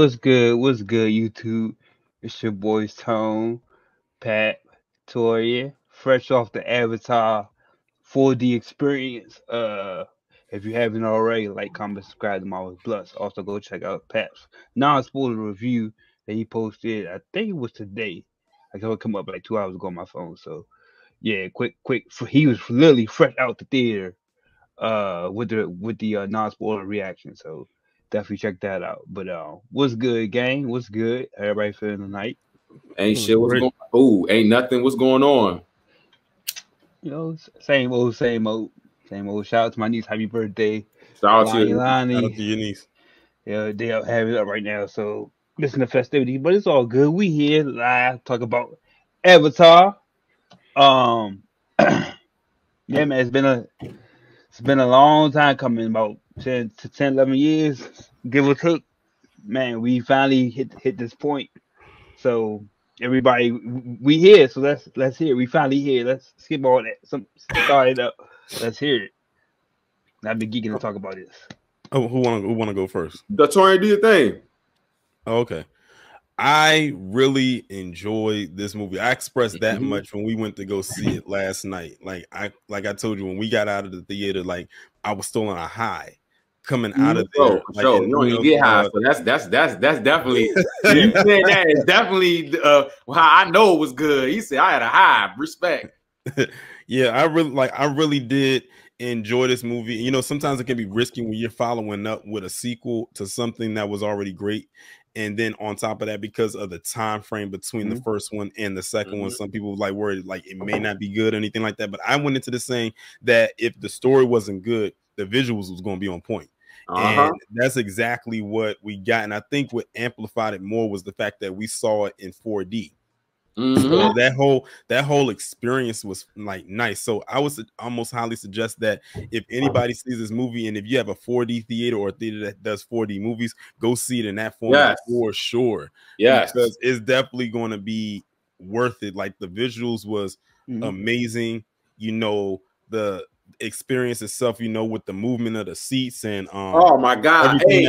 What's good? What's good, YouTube? It's your boys Tone, Pat, Toya, fresh off the Avatar 4D experience. If you haven't already, like, comment, subscribe to my Bluntz. Also, go check out Pat's non-spoiler review that he posted. I think it was today. I saw it come up like 2 hours ago on my phone. So yeah, quick. He was literally fresh out the theater. With the non-spoiler reaction. So definitely check that out. But what's good, gang? What's good? Everybody feeling tonight? Ain't shit. What's going? Ooh, ain't nothing. What's going on? You know, same old, same old, same old. Shout out to my niece, happy birthday, Shout out to you. Shout out to your niece. Yeah, they have it up right now, so listen to festivity. But it's all good. We here live talk about Avatar. Yeah, man, it's been a long time coming, about 10 to 10, 11 years, give or take. Man, we finally hit this point. So everybody, we here. So let's hear it. We finally here. Let's skip all that. Start it up. Let's hear it. I've been geeking to talk about this. Oh, who wanna go first? The Torian, do your thing. Oh, okay. I really enjoyed this movie. I expressed that much when we went to go see it last night. Like I told you, when we got out of the theater, like I was still on a high coming out of there. Like, you don't even get high, so that's definitely you said that is definitely how I know it was good. He said I had a high. Respect. Yeah, I really did enjoy this movie. You know, sometimes it can be risky when you're following up with a sequel to something that was already great. And then on top of that, because of the time frame between the first one and the second one, some people like worried like it may not be good or anything like that. But I went into this saying that if the story wasn't good, the visuals was going to be on point. And that's exactly what we got. And I think what amplified it more was the fact that we saw it in 4D. So that whole experience was like nice. So I would almost highly suggest that if anybody sees this movie, and if you have a 4D theater or a theater that does 4D movies, go see it in that format for sure. Yes, because it's definitely going to be worth it. Like the visuals was amazing. You know, the experience itself, you know, with the movement of the seats and oh my god, everything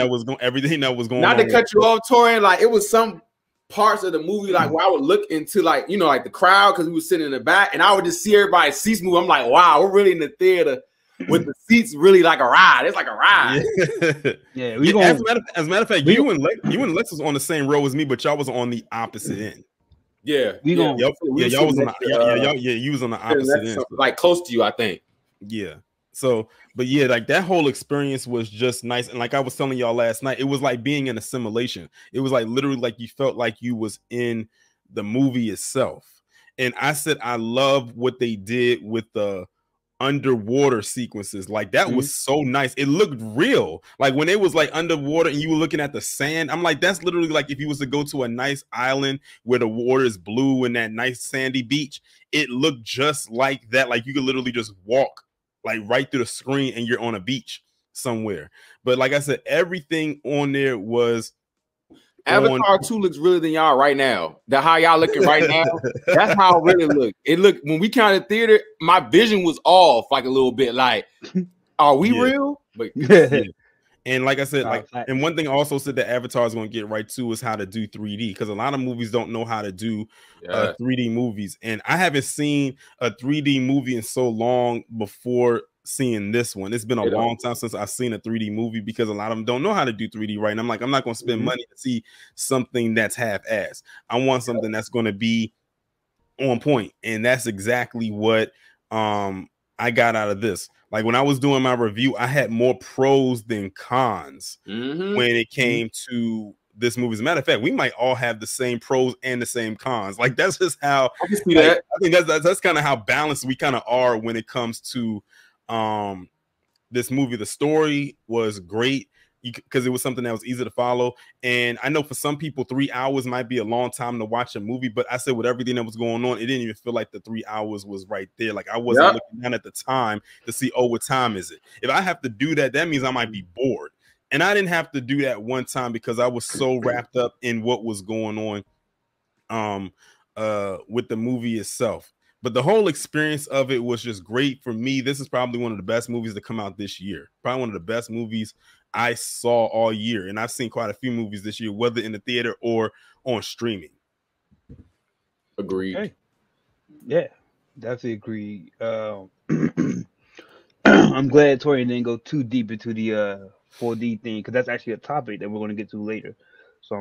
that was going not to cut you off, Torian, like it was some parts of the movie like where I would look into like, you know, like the crowd, because we were sitting in the back and I would just see everybody's seats move. I'm like, wow, we're really in the theater with the seats really like a ride. It's like a ride. As a matter of fact, you and Lex was on the same row as me, but y'all was on the opposite end. You was on you was on the opposite end, like close to you, I think. Yeah. So, but yeah, like that whole experience was just nice. And like I was telling y'all last night, it was like being in a simulation. It was like literally like you felt like you was in the movie itself. And I said, I love what they did with the underwater sequences. Like that was so nice. It looked real. Like when it was like underwater and you were looking at the sand, I'm like, that's literally like if you was to go to a nice island where the water is blue and that nice sandy beach, it looked just like that. Like you could literally just walk like right through the screen and you're on a beach somewhere. But like I said, everything on there was Avatar 2 looks realer than y'all right now. That how y'all looking right now. That's how it really looked. It looked when we counted theater, my vision was off like a little bit. Like, are we real? But and like I said, like, and one thing I also said that Avatar is going to get right to is how to do 3D, because a lot of movies don't know how to do 3D movies. And I haven't seen a 3D movie in so long before seeing this one. It's been a long time since I've seen a 3D movie, because a lot of them don't know how to do 3D right. And I'm like, I'm not going to spend money to see something that's half-assed. I want something that's going to be on point. And that's exactly what I got out of this. Like when I was doing my review, I had more pros than cons when it came to this movie. As a matter of fact, we might all have the same pros and the same cons. Like that's just how I can see that. I think that's kind of how balanced we kind of are when it comes to this movie. The story was great because it was something that was easy to follow. And I know for some people 3 hours might be a long time to watch a movie, but I said with everything that was going on, it didn't even feel like the 3 hours was right there. Like I wasn't looking down at the time to see, oh, what time is it? If I have to do that, that means I might be bored. And I didn't have to do that one time because I was so wrapped up in what was going on with the movie itself. But the whole experience of it was just great for me. This is probably one of the best movies to come out this year. Probably one of the best movies I saw all year, and I've seen quite a few movies this year, whether in the theater or on streaming. Agreed. Okay. Yeah, definitely agreed. I'm glad Tori didn't go too deep into the 4D thing, because that's actually a topic that we're going to get to later. So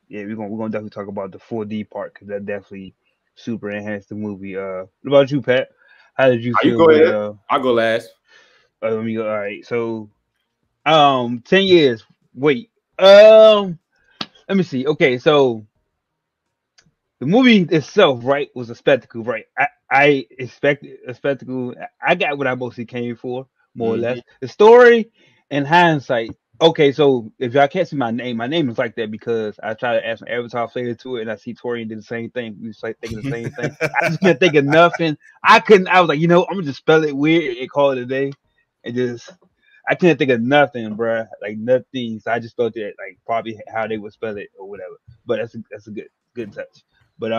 yeah, we're gonna definitely talk about the 4D part, because that definitely super enhanced the movie. What about you, Pat? How did you feel? You go ahead. I'll go last. Let me go. All right. So 10 years. Wait. Let me see. Okay, so the movie itself, right, was a spectacle, right? I expected a spectacle. I got what I mostly came for, more or less. The story, in hindsight, okay, so if y'all can't see my name is like that because I try to add some Avatar flavor to it, and I see Torian did the same thing. We was like thinking the same thing. I just couldn't think of nothing. I was like, I'm gonna just spell it weird and call it a day, and just. I couldn't think of nothing, bruh. Like nothing. So I just thought that like probably how they would spell it or whatever. But that's a good touch. But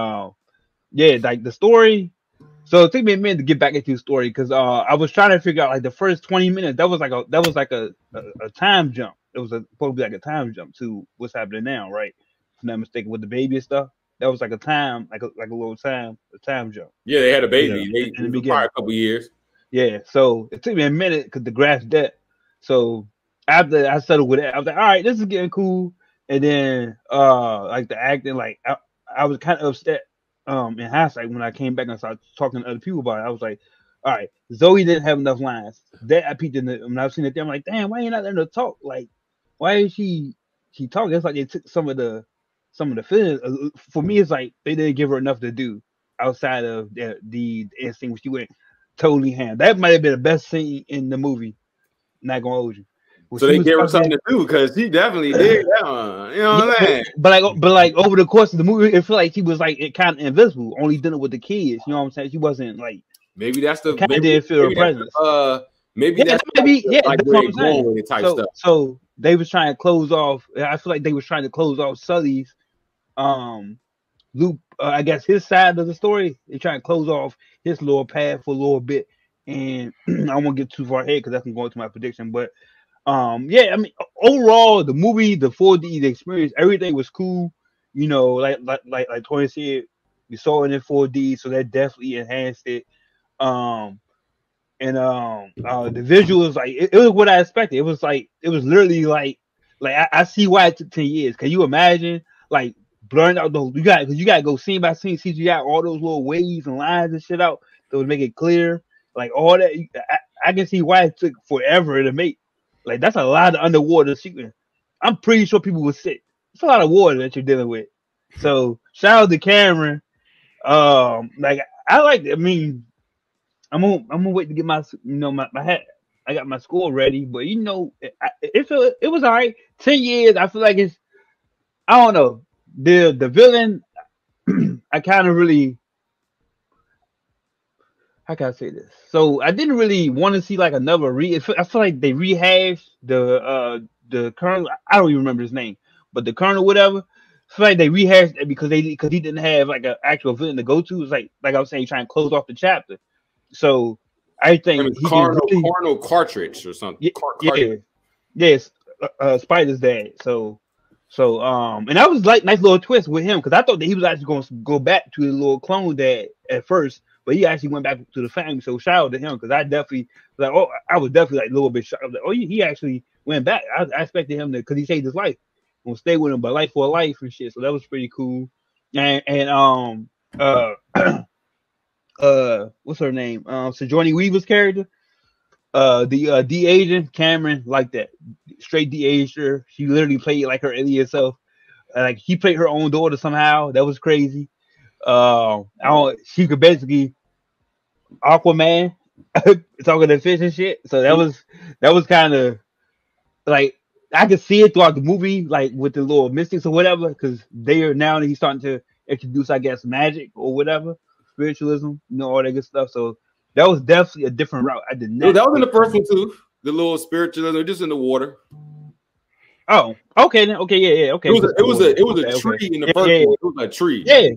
yeah, like the story. So it took me a minute to get back into the story, because I was trying to figure out like the first 20 minutes. That was like a time jump. It was supposed to be like a time jump to what's happening now, right? If I'm not mistaken, with the baby and stuff. That was like a time, like a little time jump. Yeah, they had a baby. In the beginning, probably a couple years. Yeah, so it took me a minute because the graph's dead. So after I settled with it, I was like, all right, this is getting cool. And then like the acting, like I was kind of upset in hindsight when I came back and started talking to other people about it. I was like, all right, Zoe didn't have enough lines. That I peeked in when I was seeing it there, I'm like, damn, why ain't not letting her talk? Like, why is she talking? It's like they took some of the feelings. For me, it's like they didn't give her enough to do outside of the scene where she went totally ham. That might have been the best scene in the movie. Not gonna hold you. So they gave her something to do, because he definitely did that one. You know what I'm saying? But like over the course of the movie, it felt like she was like kind of invisible, only dealing with the kids. You know what I'm saying? She wasn't like. Maybe that's the. Kind of didn't feel her presence. Maybe that's that's what I'm saying. Type stuff. So they was trying to close off. I feel like they was trying to close off Sully's loop. I guess his side of the story. They're trying to close off his little path for a little bit. And I won't get too far ahead because that's gonna go into my prediction. But yeah, I mean, overall, the movie, the 4D, the experience, everything was cool. You know, like Tori said, we saw it in 4D, so that definitely enhanced it. And the visuals, like it was what I expected. It was literally like I see why it took 10 years. Can you imagine like blurring out those? You got to go scene by scene, CGI all those little waves and lines and shit out that would make it clear. Like all that, I can see why it took forever to make. Like that's a lot of underwater sequence. I'm pretty sure people would sit. It's a lot of water that you're dealing with. So shout out to Cameron. Like I like. I mean, I'm gonna wait to get my my hat. I got my score ready, but it was all right. 10 years. I feel like it's. I don't know the villain. I kind of really. How can I say this? So I didn't really want to see like another I feel like they rehashed the colonel. I don't even remember his name, but the colonel, whatever. I feel like they rehashed it because he didn't have like an actual villain to go to. It's like I was saying, trying to close off the chapter. So I think Colonel Cartridge or something. Yes, Spider's dad. So and that was like nice little twist with him, because I thought that he was actually going to go back to his little clone dad at first. But he actually went back to the family, so shout out to him, because I was definitely like a little bit shocked. I was like, oh, he actually went back. I expected him to, because he saved his life, gonna stay with him, but life for a life and shit. So that was pretty cool. And what's her name? Sigourney Weaver's character, the de-aging Cameron, like that straight de-aged her. She literally played like her alien self. Like he played her own daughter somehow. That was crazy. She could basically Aquaman talking to fish and shit. So that was kind of like I could see it throughout the movie, like with the little mystics or whatever, because he's starting to introduce, I guess, magic or whatever, spiritualism, all that good stuff. So that was definitely a different route. I did not. That was in the first one too. The little spiritualism, just in the water. Oh, okay then. Okay, yeah, okay. It was a tree in the first one. It was a tree. Yeah.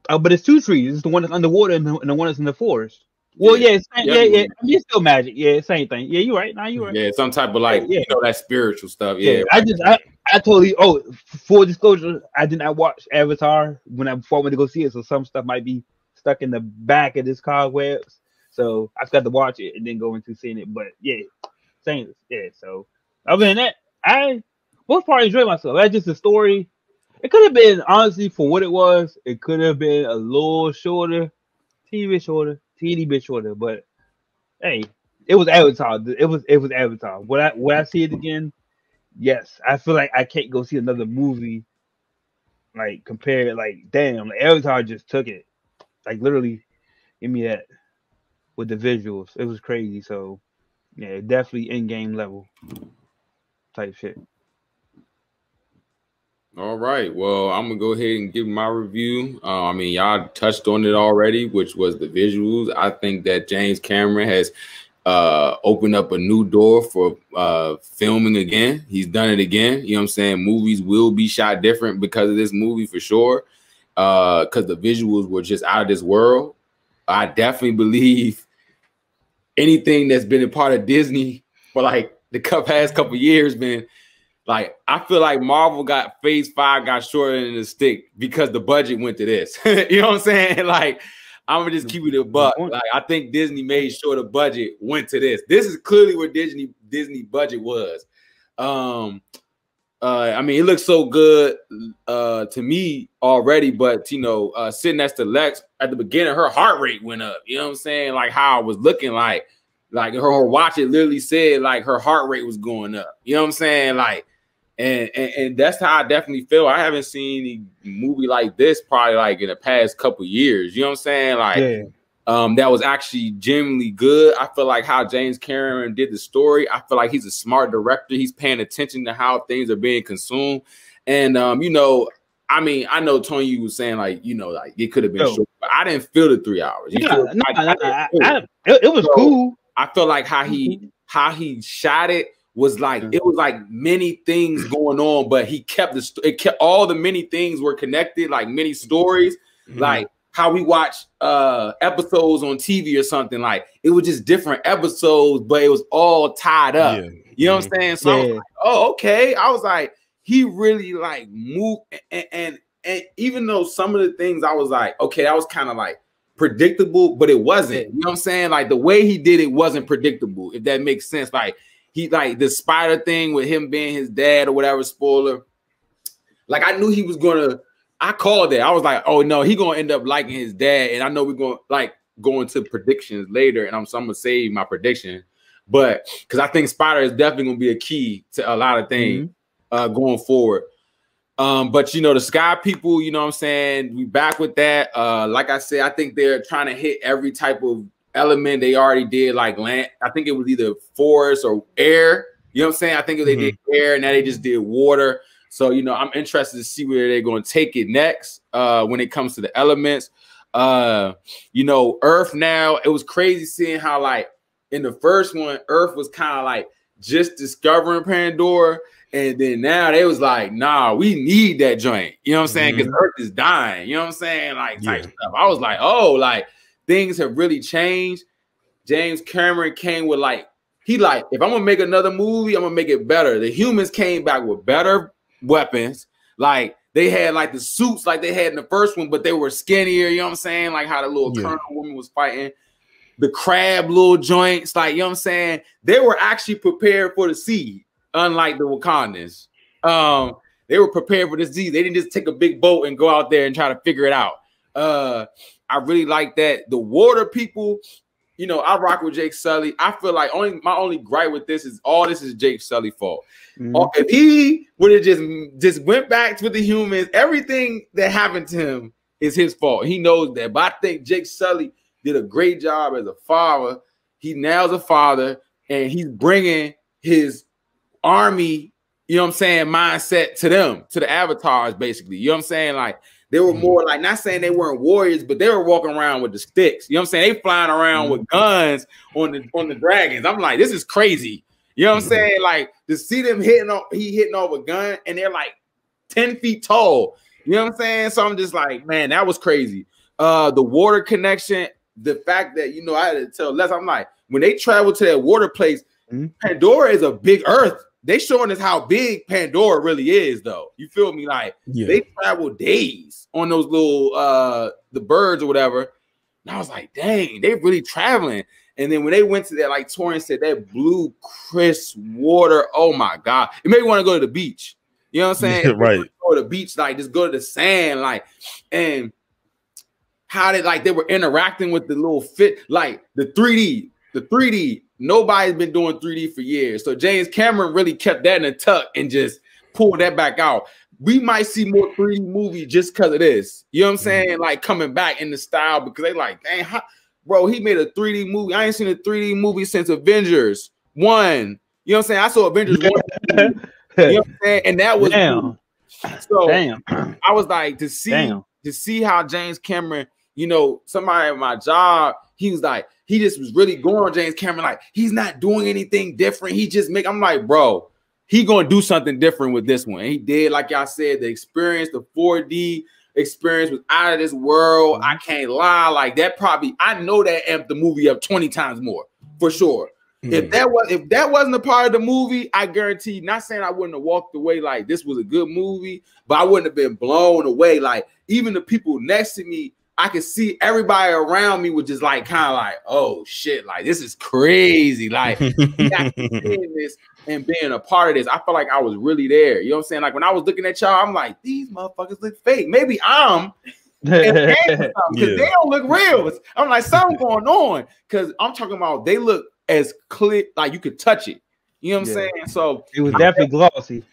But it's two trees. It's the one that's underwater and the one that's in the forest. Well, yeah, yeah. It's still magic. Yeah, same thing. Yeah, you're right. Nah, you're right. Yeah, some type of like that spiritual stuff. Yeah, I totally. Oh, full disclosure, I did not watch Avatar before I went to go see it, so some stuff might be stuck in the back of this cobwebs. So I got to watch it and then go into seeing it. But yeah, same. Yeah. So other than that, I most part enjoyed myself. That's just the story. It could have been, honestly, for what it was, it could have been a little shorter, teeny bit shorter. But hey, it was Avatar. It was Avatar. Would I see it again? Yes. I feel like I can't go see another movie like compare it. Like damn, like Avatar just took it. Like literally, give me that with the visuals. It was crazy. So yeah, definitely in game level type shit. All right. Well, I'm gonna go ahead and give my review. I mean, y'all touched on it already, which was the visuals. I think that James Cameron has opened up a new door for filming again. He's done it again. You know what I'm saying? Movies will be shot different because of this movie for sure. Because the visuals were just out of this world. I definitely believe anything that's been a part of Disney for like the past couple years, man. Like, I feel like Marvel Phase 5 got shorter than the stick because the budget went to this. You know what I'm saying? Like, I'm gonna just keep it a buck. Like, I think Disney made sure the budget went to this. This is clearly what Disney budget was. I mean, it looks so good to me already, but you know, sitting next to Lex at the beginning, her heart rate went up. You know what I'm saying? Like how I was looking like her watch, it literally said like her heart rate was going up. You know what I'm saying? Like. And that's how I definitely feel. I haven't seen a movie like this probably like in the past couple years. You know what I'm saying? Like, that was actually genuinely good. I feel like how James Cameron did the story. I feel like he's a smart director. He's paying attention to how things are being consumed. And you know, I mean, I know Tony, you was saying like, you know, like it could have been short, but I didn't feel the 3 hours. It was cool. I feel like how he shot it was like it was like many things going on, but he kept all the many things were connected, like many stories, like how we watch episodes on TV or something. Like it was just different episodes, but it was all tied up. Yeah. You know what I'm saying? So I was like, oh, okay. I was like, he really like moved, and even though some of the things I was like, okay, that was kind of like predictable, but it wasn't. You know what I'm saying? Like the way he did it wasn't predictable, if that makes sense. Like he like the spider thing with him being his dad or whatever, spoiler. Like I knew he was gonna, I called it. I was like, oh no, he gonna end up liking his dad. And I know we're gonna like go into predictions later, and I'm gonna save my prediction. But because I think Spider is definitely gonna be a key to a lot of things going forward. But you know, the Sky People, you know what I'm saying? We back with that. Like I said, I think they're trying to hit every type of element they already did, like land. I think it was either forest or air. You know what I'm saying? I think they did air, and now they just did water. So, you know, I'm interested to see where they're going to take it next when it comes to the elements. You know, Earth now, it was crazy seeing how, like, in the first one, Earth was kind of like just discovering Pandora. And then now they was like, nah, we need that joint. You know what I'm saying? Because Earth is dying. You know what I'm saying? Like, type stuff. I was like, oh, like, things have really changed. James Cameron came with like, he like, if I'm gonna make another movie, I'm gonna make it better. The humans came back with better weapons. Like they had like the suits like they had in the first one, but they were skinnier. You know what I'm saying? Like how the little Colonel woman was fighting. The crab little joints, like, you know what I'm saying? They were actually prepared for the sea, unlike the Wakandans. They were prepared for this sea. They didn't just take a big boat and go out there and try to figure it out. I really like that. The water people, you know, I rock with Jake Sully. I feel like my only gripe with this is all this is Jake Sully's fault. If he would have just went back with the humans, everything that happened to him is his fault. He knows that. But I think Jake Sully did a great job as a father. He now's a father, and he's bringing his army, you know what I'm saying, mindset to them, to the avatars, basically. You know what I'm saying? Like, they were more like, not saying they weren't warriors, but they were walking around with the sticks. You know what I'm saying? They flying around with guns on the dragons. I'm like, this is crazy. You know what I'm saying? Like, to see them hitting off a gun, and they're like 10 feet tall. You know what I'm saying? So I'm just like, man, that was crazy. The water connection, the fact that, you know, I had to tell Les, I'm like, when they travel to that water place, Pandora is a big Earth. They showing us how big Pandora really is, though. You feel me? Like they travel days on those little the birds or whatever. And I was like, dang, they really traveling. And then when they went to that, like Torian said, that blue, crisp water, oh my God. It made me want to go to the beach. You know what I'm saying? Yeah, right. Go to the beach, like just go to the sand, like, and how they were interacting with the little fit, like the 3D. Nobody's been doing 3D for years. So James Cameron really kept that in a tuck and just pulled that back out. We might see more 3D movies just because of this. You know what I'm saying? Like coming back in the style because they like, dang, bro, he made a 3D movie. I ain't seen a 3D movie since Avengers 1. You know what I'm saying? I saw Avengers 1. You know what I'm saying? And that was so I was like to see how James Cameron, you know, somebody at my job, he was like, he just was really going on James Cameron, like he's not doing anything different. He just I'm like, bro, he gonna do something different with this one. And he did, like y'all said, the experience, the 4D experience was out of this world. I can't lie, like that probably, I know that amped the movie up 20 times more for sure. If that wasn't a part of the movie, I guarantee, not saying I wouldn't have walked away like this was a good movie, but I wouldn't have been blown away. Like even the people next to me, I could see everybody around me was just like kind of like, oh shit, like this is crazy. Like seeing this and being a part of this, I felt like I was really there. You know what I'm saying? Like when I was looking at y'all, I'm like, these motherfuckers look fake. Maybe I'm because they don't look real. I'm like, something going on because I'm talking about they look as clear, like you could touch it. You know what I'm saying? So it was definitely glossy.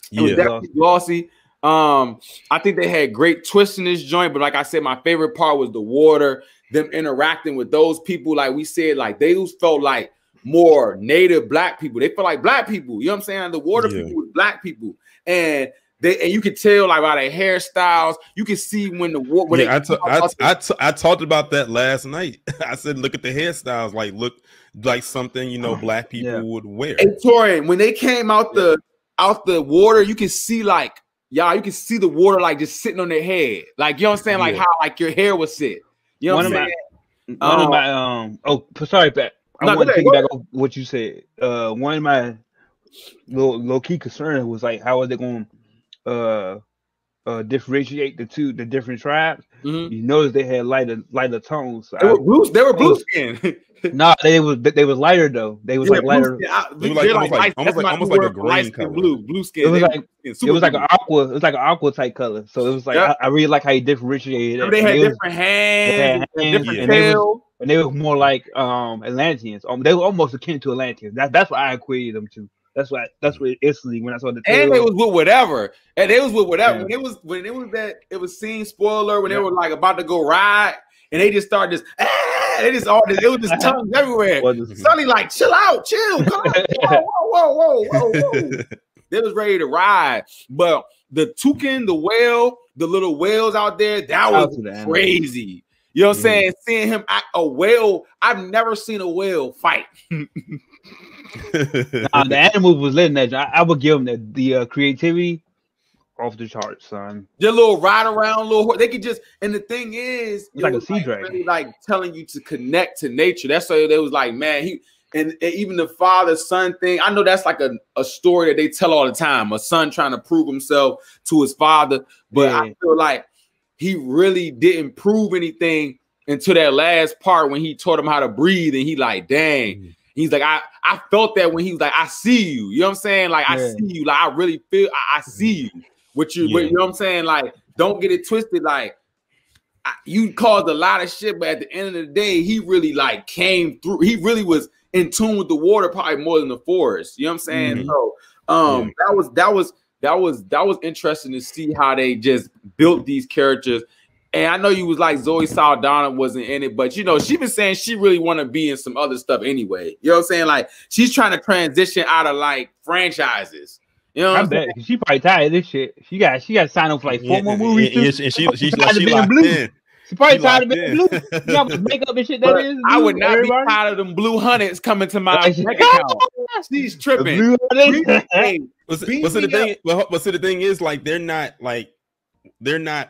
It was definitely glossy. I think they had great twists in this joint, but like I said, my favorite part was the water, them interacting with those people. Like we said, like they felt like more native black people. They felt like black people. You know what I'm saying? The water people was black people, and you could tell like by their hairstyles. You could see when the water. I talked about that last night. I said, look at the hairstyles. Like look like something, you know, black people would wear. And Torian, when they came out the water, you can see like. Y'all, you can see the water like just sitting on their head. Like, you know what I'm saying? Like how like your hair would sit. You know what I'm saying? One of my sorry, Pat. I want to take back off what you said. One of my low key concerns was like how are they going to differentiate the different tribes? You notice they had lighter tones. So they were blue skin. No, they was lighter though. They was like lighter. They were almost like a green color. Blue skin. It was like an aqua. It was like an aqua type color. So it was like I really like how you differentiated it. They had different hands, different tail, and they were more like Atlanteans. They were almost akin to Atlanteans. That's what I equated them to. That's what instantly when I saw the tail. And they was with whatever. And they was with whatever. When it was scene spoiler when they were like about to go ride and they just started it was just tongues everywhere. Sonny like, chill out, chill, come on, whoa. They was ready to ride. But the toucan, the whale, the little whales out there, that was crazy. You know what I'm saying? Seeing him act a whale, I've never seen a whale fight. The animal was letting that. I would give them the creativity off the charts, son. Your little ride around, little horse. They could just, and the thing is, it's like a sea dragon, really like telling you to connect to nature. That's why they was like, man, and even the father-son thing. I know that's like a story that they tell all the time. A son trying to prove himself to his father, but I feel like he really didn't prove anything until that last part when he taught him how to breathe, and he like, dang. He's like, I felt that when he was like, I see you. You know what I'm saying? Like, I see you. Like, I really feel, I see you. You know what I'm saying? Like, don't get it twisted. Like, you caused a lot of shit, but at the end of the day, he really like came through. He really was in tune with the water, probably more than the forest. You know what I'm saying? So, that was interesting to see how they just built these characters. And I know you was like Zoe Saldana wasn't in it, but you know, she been saying she really want to be in some other stuff anyway. You know what I'm saying? Like, she's trying to transition out of like franchises. You know what I'm saying? She probably tired of this shit. She got to sign up for like 4 more movies. And she's locked in. She probably tired of being blue. You know what makeup and shit that is. I would not be tired of them blue hundreds coming to my bank account. She's tripping. But the thing is, like, they're not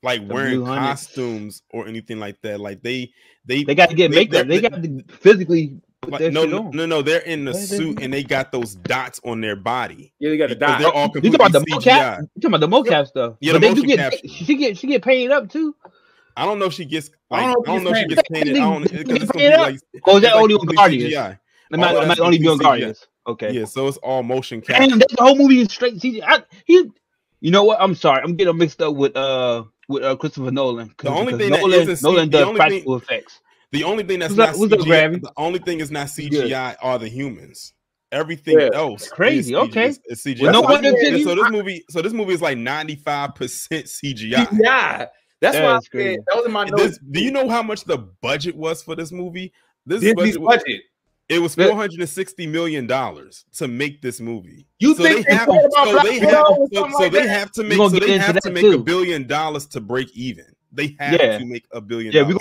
like wearing costumes or anything like that. Like they got to get makeup. They got to physically put that shit on. No, they're in the suit and they got those dots on their body. Yeah, they got the dots. They're all completely you talking about CGI. You talking about the mocap stuff? Yeah, but they do get she get paid up too. I don't know if she gets like I don't know if she gets painted. I don't because it's gonna be like is that only on Guardians? It might only be on Guardians. Okay. Yeah, so it's all motion capture. Damn, the whole movie is straight CGI. You know what? I'm sorry. I'm getting mixed up with Christopher Nolan. The only thing Nolan does practical effects. The only thing that's not CGI. The only thing is not CGI are the humans. Everything else crazy. Is CGI. So this movie is like 95% CGI. Yeah. That's why I said that was in my notes. Do you know how much the budget was for this movie? Disney's budget. It was $460 million to make this movie. They have to make $1 billion to break even. They have to make $1 billion. Yeah, we're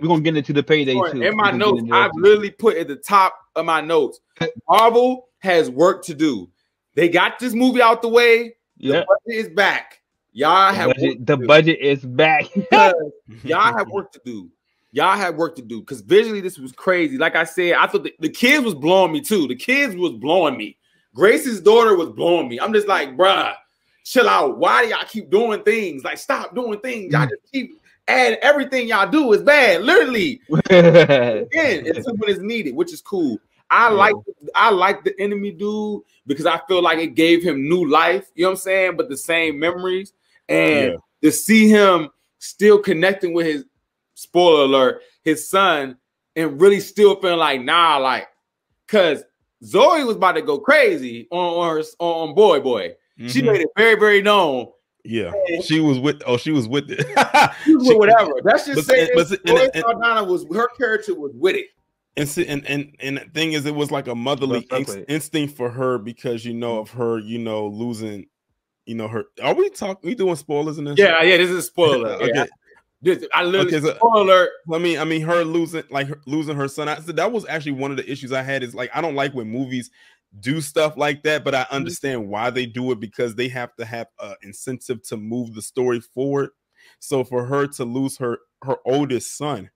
gonna get into the payday too. In my notes, I've literally put at the top of my notes, Marvel has work to do. They got this movie out the way. The budget is back. Y'all have the budget is back. Y'all have work to do. Y'all had work to do because visually this was crazy. Like I said, I thought the kids was blowing me too. The kids was blowing me. Grace's daughter was blowing me. I'm just like, bruh, chill out. Why do y'all keep doing things? Like, stop doing things. Y'all just keep adding everything y'all do is bad. Literally. Again, it's when it's needed, which is cool. I like the enemy dude because I feel like it gave him new life. You know what I'm saying? But the same memories. And to see him still connecting with his, spoiler alert, his son, and really still feeling like, nah, like, because Zoe was about to go crazy on Boy. Mm-hmm. She made it very, very known. Yeah, she was with it. She was with whatever. That's just saying. Zoe Saldana her character was with it. And the thing is, it was like a motherly instinct for her because of her, losing, her. Are we doing spoilers in this? Yeah, this is a spoiler. Okay. I literally spoiler. I mean, her losing her son. I said that was actually one of the issues I had. Is like I don't like when movies do stuff like that, but I understand why they do it because they have to have an incentive to move the story forward. So for her to lose her oldest son,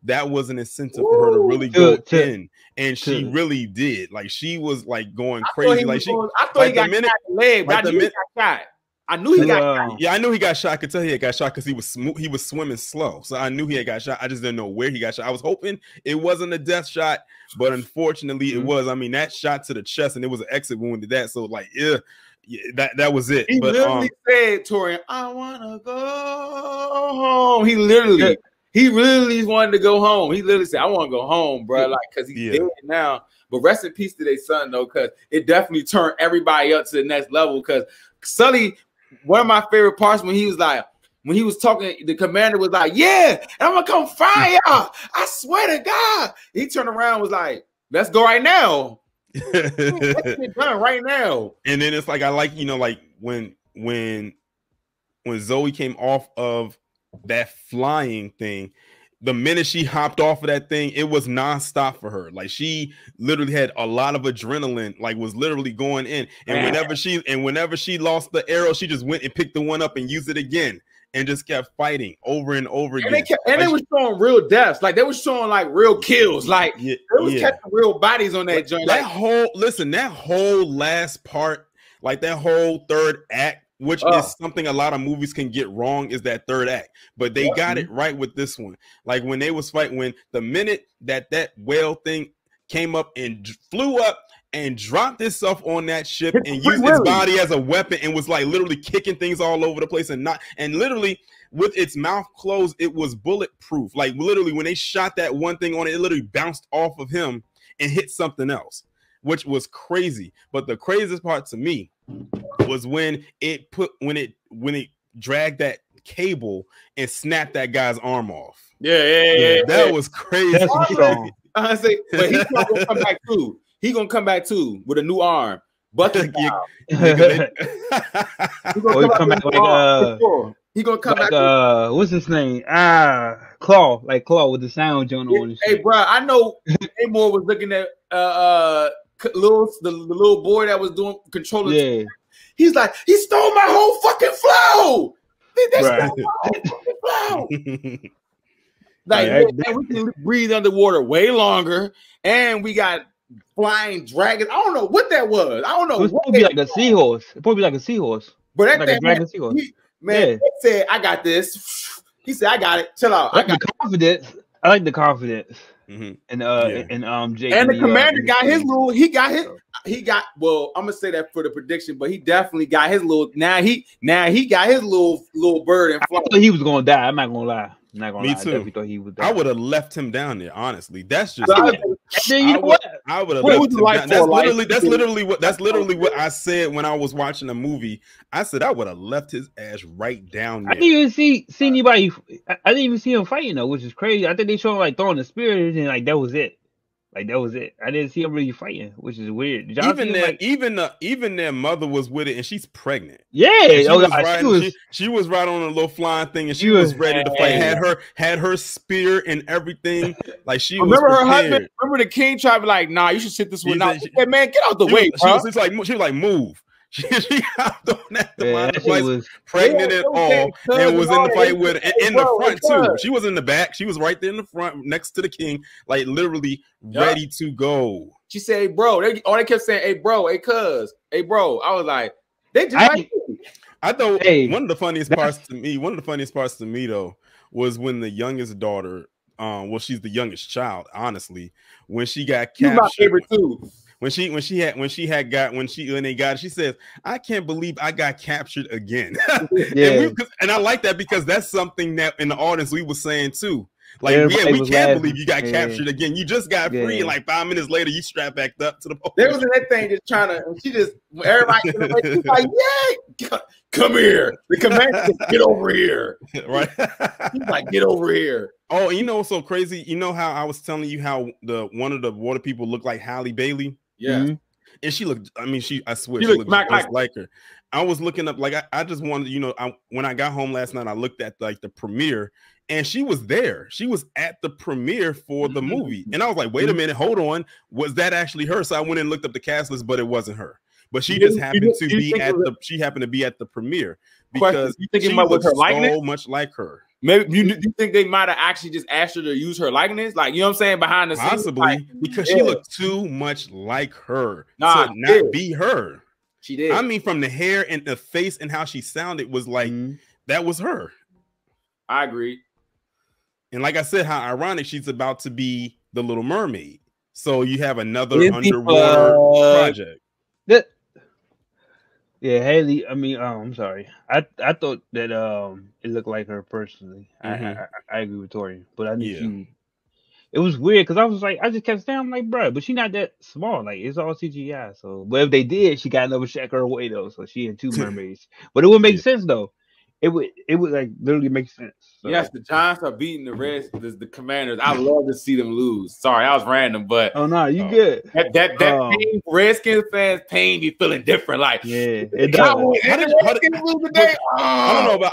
that was an incentive for her to really go in, and she really did. Like she was like going crazy. I thought he got shot in the leg, but I knew he got shot. I knew he got shot. Yeah, I knew he got shot. I could tell he got shot because he was swimming slow. So I knew he had got shot. I just didn't know where he got shot. I was hoping it wasn't a death shot, but unfortunately it was. I mean, that shot to the chest and it was an exit wound to that. So like, that was it. He literally said, Torian, I wanna go home. He really wanted to go home. He literally said, I want to go home, bro. Like, because he's dead now. But rest in peace to their son, though, because it definitely turned everybody up to the next level. Because Sully, one of my favorite parts when he was talking, the commander was like, yeah, and I'm going to come find y'all. I swear to God. He turned around and was like, let's go right now. Let's get done right now. And then it's like, I like, like when Zoe came off of that flying thing, the minute she hopped off of that thing, it was nonstop for her. Like she literally had a lot of adrenaline, like was literally going in. And whenever she lost the arrow, she just went and picked the one up and used it again and just kept fighting over and over again. They were showing real deaths, like they were showing like real kills, like they was catching real bodies on that joint. That whole last part, like that whole third act, which is something a lot of movies can get wrong, is that third act. But they got it right with this one. Like when they was fighting, when the minute that whale thing came up and flew up and dropped itself on that ship and used its body as a weapon and was like literally kicking things all over the place and literally with its mouth closed, it was bulletproof. Like literally when they shot that one thing on it, it literally bounced off of him and hit something else, which was crazy. But the craziest part to me was when it dragged that cable and snapped that guy's arm off. Yeah. That was crazy. That's strong. I say, but he's gonna come back too. He's gonna come back too with a new arm. But he's gonna come back like what's his name? Claw, like Claw with the sound joint on. Hey, bro, I know Amor was looking at the little boy that was doing controlling. Yeah, he's like, he stole my whole fucking flow. Like we can breathe underwater way longer, and we got flying dragons. I don't know what that was. I don't know. It's supposed to be like a seahorse. It's supposed to be like a seahorse. But that like thing, a dragon seahorse. He said, "I got this." He said, "I got it. Chill out." I got the confidence. I like the confidence. Mm-hmm. And Jake and the commander got his little. He got. Well, I'm gonna say that for the prediction, but he definitely got his little. Now he got his little bird and fly. I thought he was gonna die. I'm not gonna lie. Me too. I thought he would die. I would have left him down there. Honestly, that's just. I would have left him down. That's literally what I said when I was watching the movie. I said I would have left his ass right down there. I didn't even see anybody. I didn't even see him fighting though, which is crazy. I think they showed him like throwing the spear and like that was it. Like that was it. I didn't see him really fighting, which is weird. Even their mother was with it, and she's pregnant. Yeah, she was right on a little flying thing, and she was ready to fight. Had her spear and everything. Like she was prepared. Her husband. Remember the king tried to be like, "Nah, you should sit this one out." Man, get out the way. She was like, move. She hopped on that was pregnant and all, and was in the fight with in the front too. She was in the back. She was right there in the front next to the king, like literally ready to go. She said, "Hey, bro." They kept saying, "Hey, bro. Hey, cuz. Hey, bro." I was like, "They just like me." I thought one of the funniest parts to me though was when the youngest daughter, she's the youngest child, honestly, when she got captured. She's my favorite too. When they got it, she says, "I can't believe I got captured again." and I like that because that's something that in the audience we were saying too. Like, we can't believe you got captured again. You just got free, and like 5 minutes later, you strapped back up to the boat. They was in that thing just trying to, and she just, everybody, she's like, "Yeah, come here." The commander said, "Get over here." Right? He's like, "Get over here." Oh, you know what's so crazy? You know how I was telling you how one of the water people looked like Halle Bailey? Yeah. Mm-hmm. And she looked, I swear, she looked just like her. I was looking up, like, I just wanted, when I got home last night, I looked at like the premiere, and she was there. She was at the premiere for the movie. And I was like, wait a minute, hold on. Was that actually her? So I went and looked up the cast list, but it wasn't her. But she just happened to be at the premiere because she looked so much like her. Maybe you think they might have actually just asked her to use her likeness, like, you know what I'm saying, behind the scenes, possibly because she looked too much like her to not be her. She did. I mean, from the hair and the face and how she sounded was like that was her. I agree. And like I said, how ironic she's about to be the Little Mermaid. So you have another underwater project. Yeah, Haley. I mean, I'm sorry. I thought that it looked like her personally. I agree with Tori, but I knew it was weird because I was like, I just kept saying, I'm like, bro, but she's not that small. Like, it's all CGI. So, but if they did, she got another check her away though. So she in two mermaids. But it would make sense though. It would like literally make sense. So. Yes, the Giants are beating the Commanders. I love to see them lose. Sorry, I was random, but you good. That pain, Redskins fans pain be feeling different. Like it does. I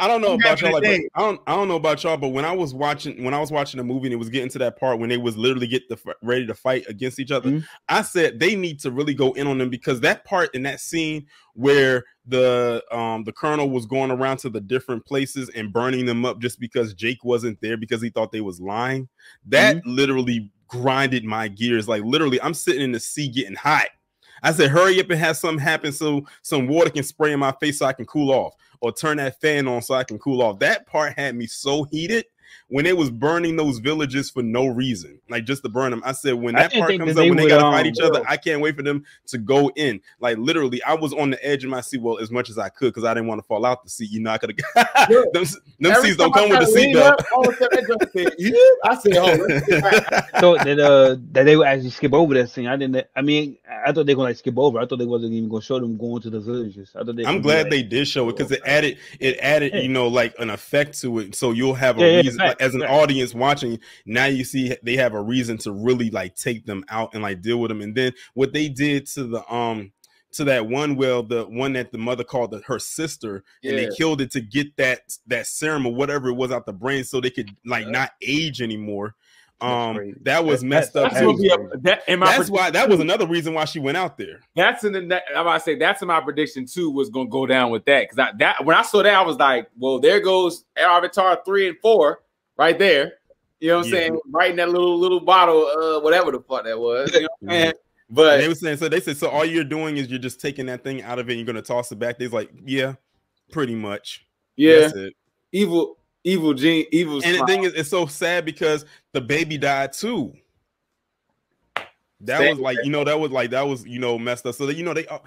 don't know about y'all. Like, I don't know about y'all, but when I was watching the movie and it was getting to that part when they was literally ready to fight against each other, I said they need to really go in on them because that part in that scene where the colonel was going around to the different places and burning them up just because Jake wasn't there because he thought they was lying. That literally grinded my gears. Like literally, I'm sitting in the sea getting hot. I said, hurry up and have something happen so some water can spray in my face so I can cool off, or turn that fan on so I can cool off. That part had me so heated when they was burning those villages for no reason, like just to burn them. I said, when that part comes up, when they gotta fight each other, I can't wait for them to go in. Like literally, I was on the edge of my seat, well, as much as I could, because I didn't want to fall out the seat. I could have them seats don't come with the seat belt. I said, oh, so that they would actually skip over that scene. I thought they were gonna like skip over. I thought they wasn't even gonna show them going to the villages. I'm glad they did show it because it added like an effect to it. So you'll have a reason, like, as an audience watching. Now you see they have a reason to really like take them out and like deal with them. And then what they did to that one, the one that the mother called her sister, and they killed it to get that serum or whatever it was out the brain, so they could like not age anymore. That was messed up. That's why that was another reason why she went out there. That's in the. I'm about to say that's in my prediction too. Was going to go down with that because when I saw that I was like, well, there goes Avatar 3 and 4 right there. You know what I'm saying? Right in that little bottle, whatever the fuck that was. You know what I'm saying? But and they were saying so. They said so. All you're doing is you're just taking that thing out of it. And you're going to toss it back. They's like, yeah, pretty much. Yeah, that's it. Evil. And the thing is, it's so sad because the baby died too. That was messed up. So that,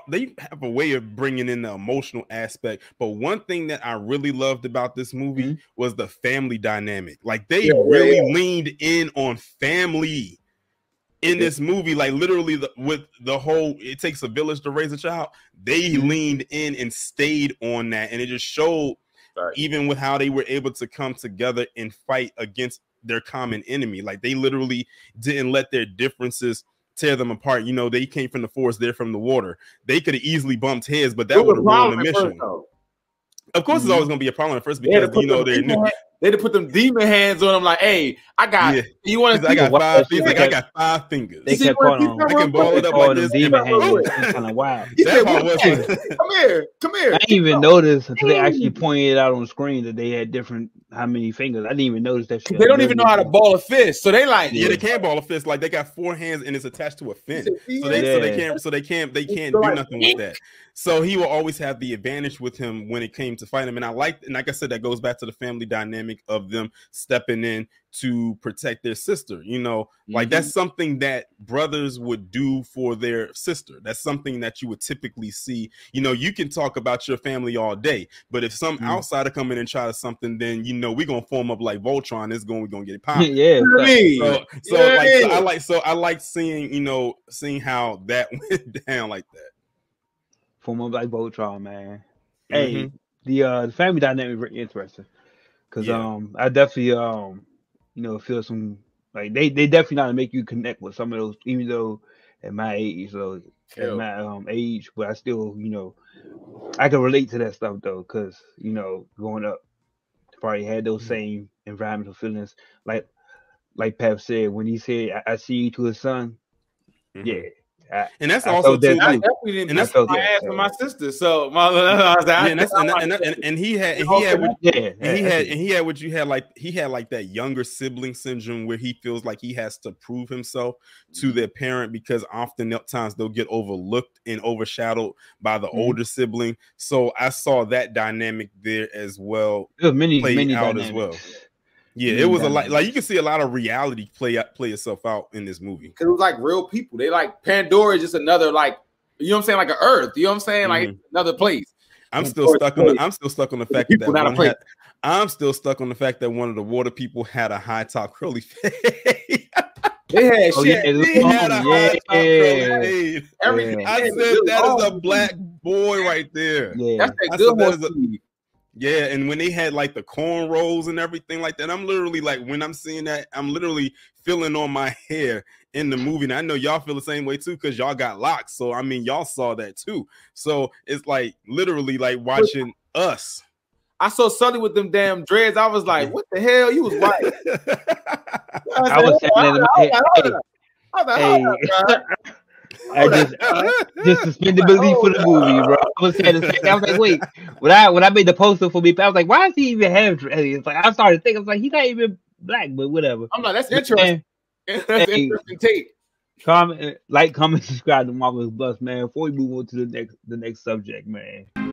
they have a way of bringing in the emotional aspect. But one thing that I really loved about this movie was the family dynamic. Like they really leaned in on family in this movie. Like literally with the whole, it takes a village to raise a child. They leaned in and stayed on that, and it just showed. Even with how they were able to come together and fight against their common enemy. Like they literally didn't let their differences tear them apart. You know, they came from the forest, they're from the water. They could have easily bumped heads, but that would have ruined the mission. Of course, it's always going to be a problem at first because they're new. They had to put them demon hands on them. Like, hey, I got. You want to? I got 5 fingers. Like, I got 5 fingers. They kept calling I can ball it up like this. Demon hands. Kind of wild. Come here. I didn't even notice until they actually pointed it out on the screen that they had different how many fingers. I didn't even notice that shit. They don't even know how to ball a fist, so they like. Yeah, they can't ball a fist. Like they got 4 hands and it's attached to a fin, so they can't do nothing with that. So he will always have the advantage with him when it came to fight him. And like I said, that goes back to the family dynamic of them stepping in to protect their sister. You know, like that's something that brothers would do for their sister. That's something that you would typically see. You know, you can talk about your family all day, but if some outsider come in and try to something, then you know we're gonna form up like Voltron. We're gonna get it popping. I like seeing how that went down like that. Form up like Voltron, man. Hey, the family dynamic is very interesting because I definitely feel some like they definitely not to make you connect with some of those, even though at my age, but I still I can relate to that stuff though, because growing up, probably had those same environmental feelings. Like Pep said when he said, "I see you" to his son. Yeah. And that's also too, I definitely didn't miss my ass for my sister. So he had what you had, like he had like that younger sibling syndrome where he feels like he has to prove himself to their parent because oftentimes they'll get overlooked and overshadowed by the older sibling. So I saw that dynamic there as well. Many out as well. Yeah, it was a lot. Like you can see a lot of reality play itself out in this movie. Because it was like real people. They like Pandora is just another like like an Earth. You know what I'm saying? Like another place. I'm still stuck on the fact that I'm still stuck on the fact that one of the water people had a high top curly fade. They had shit. They had a high top curly fade. I said that is a black boy right there. Yeah, that's that good one. Yeah, and when they had like the cornrows and everything like that, I'm literally like, when I'm seeing that, I'm literally feeling on my hair in the movie. And I know y'all feel the same way too, because y'all got locks. So I mean, y'all saw that too. So it's like literally like watching us. I saw Sully with them damn dreads. I was like, what the hell? You was white. I was saying I just suspended belief for the movie, bro. I was saying the same. I was like, wait, when I made the poster for me, I was like, why does he even have dreads? It's like I started thinking, I was like, he's not even black, but whatever. I'm like, that's interesting. That's interesting take. Comment, subscribe to Marvelous Bus, man. Before we move on to the next subject, man.